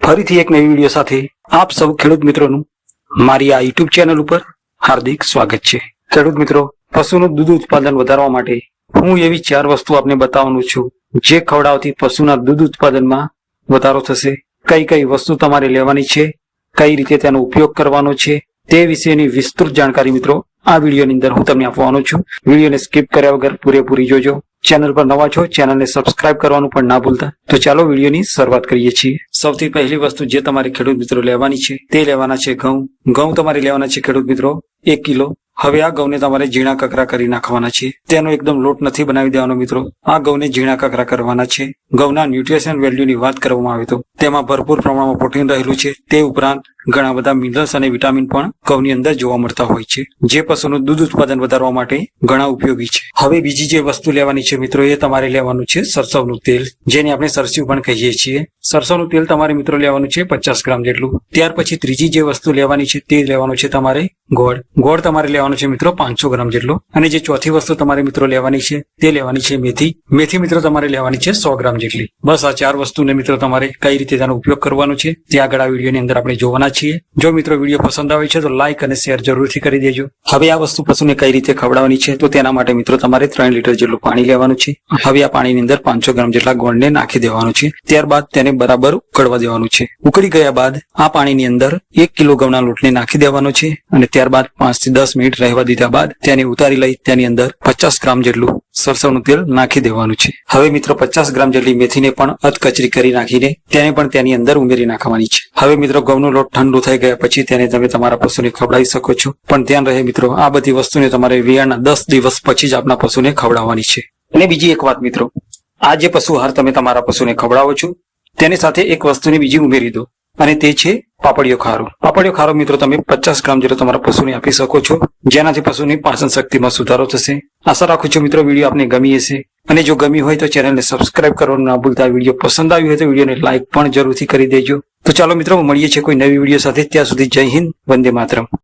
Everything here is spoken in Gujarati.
ફરીથી એક નવી વિડીયો સાથે આપ સૌ ખેડૂત મિત્રોનું મારી આ યુટ્યુબ ચેનલ ઉપર હાર્દિક સ્વાગત છે। ખેડૂત મિત્રો, પશુનું દૂધ ઉત્પાદન વધારવા માટે હું એવી 4 વસ્તુ આપને બતાવવાનું છું જે ખવડાવથી પશુના દૂધ ઉત્પાદનમાં વધારો થશે। કઈ કઈ વસ્તુ તમારે લેવાની છે, કઈ રીતે તેનો ઉપયોગ કરવાનો છે તે વિશેની વિસ્તૃત જાણકારી મિત્રો આ વિડીયોની અંદર હું તમને આપવાનો છું। વિડીયોને સ્કીપ કર્યા વગર પૂરેપૂરી જોજો। ચેનલ પર નવા છો, ચેનલને સબસ્ક્રાઇબ કરવાનું પણ ના ભૂલતા। તો ચાલો વિડીયોની શરૂઆત કરીએ છીએ। સૌથી પહેલી વસ્તુ જે તમારે ખેડૂત મિત્રો લેવાની છે તે લેવાના છે ઘઉં। ઘઉં તમારે લેવાના છે ખેડૂત મિત્રો 1 કિલો। હવે આ ઘઉંને તમારે ઝીણા કકરા કરી નાખવાના છે। તેનો એકદમ લોટ નથી બનાવી દેવાનો મિત્રો, આ ઘઉંને ઝીણા કકરા કરવાના છે। ઘઉંના ન્યુટ્રિશન વેલ્યુની વાત કરવામાં આવે તો તેમાં ભરપૂર પ્રમાણમાં પ્રોટીન રહેલું છે। તે ઉપરાંત ઘણા બધા મિનરલ્સ અને વિટામિન પણ ઘઉંની અંદર જોવા મળતા હોય છે, જે પશુનું દૂધ ઉત્પાદન વધારવા માટે ઘણા ઉપયોગી છે। હવે બીજી જે વસ્તુ લેવાની છે મિત્રો, એ તમારે લેવાનું છે સરસવનું તેલ, જેને આપણે સરસ્યું પણ કહીએ છીએ। સરસવનું તેલ તમારે મિત્રો લેવાનું છે 50 ગ્રામ જેટલું। ત્યાર પછી ત્રીજી જે વસ્તુ લેવાની છે તે લેવાનું છે તમારે ગોળ। ગોળ તમારે લેવાનો છે મિત્રો 500 ગ્રામ જેટલો। અને જે ચોથી વસ્તુ તમારે મિત્રો લેવાની છે તે લેવાની છે મેથી। મેથી મિત્રો તમારે લેવાની છે 100 ગ્રામ જેટલી। બસ આ 4 વસ્તુને મિત્રો તમારે કઈ રીતે તેનો ઉપયોગ કરવાનો છે તે આગળ આ વિડીયોની અંદર આપણે જોવાના છીએ। જો મિત્રો વિડીયો પસંદ આવે છે તો લાઈક અને શેર જરૂરથી કરી દેજો। હવે આ વસ્તુ પશુને કઈ રીતે ખવડાવવાની છે તો તેના માટે મિત્રો તમારે 3 લીટર જેટલું પાણી લેવાનું છે। હવે આ પાણીની અંદર 500 ગ્રામ જેટલા ગોળને નાખી દેવાનું છે। ત્યારબાદ તેને બરાબર ઉકળવા દેવાનું છે। ઉકળી ગયા બાદ આ પાણીની અંદર 1 કિલો ઘઉંના લોટને નાખી દેવાનો છે અને ત્યારબાદ 5 થી 10 મિનિટ રહેવા દીધા બાદ તેને ઉતારી લઈ તેની અંદર 50 ગ્રામ જેટલું સરસવનું તેલ નાખી દેવાનું છે। હવે મિત્રો 50 ગ્રામ જેટલી મેથીને પણ અધકચરી કરી નાખીને તેને પણ તેની અંદર ઉમેરી નાખવાની છે। હવે મિત્રો ઘઉંનો લોટ ઠંડુ થઈ ગયા પછી તેને તમે તમારા પશુને ખવડાવી શકો છો, પણ ધ્યાન રહે મિત્રો આ બધી વસ્તુને તમારે વિયાણના 10 દિવસ પછી જ આપના પશુને ખવડાવવાની છે। અને બીજી એક વાત મિત્રો, આ જે પશુ આહાર તમે તમારા પશુને ખવડાવો છો તેની સાથે એક વસ્તુને બીજી ઉમેરી દો, અને તે છે પાપડીયો ખારો। પાપડીયો ખારો મિત્રો તમે 50 ગ્રામ જેટલો તમારા પશુને આપી શકો છો, જેનાથી પશુની પાચન શક્તિમાં સુધારો થશે। આશા રાખું છું મિત્રો વિડીયો આપને ગમી હશે, અને જો ગમી હોય તો ચેનલને સબસ્ક્રાઇબ કરવાનું ના ભૂલતા। વિડીયો પસંદ આવ્યો હોય તો વિડીયોને લાઈક પણ જરૂરથી કરી દેજો। તો ચાલો મિત્રો મળીએ છીએ કોઈ નવી વિડીયો સાથે, ત્યાં સુધી જય હિન્દ, વંદે માતરમ।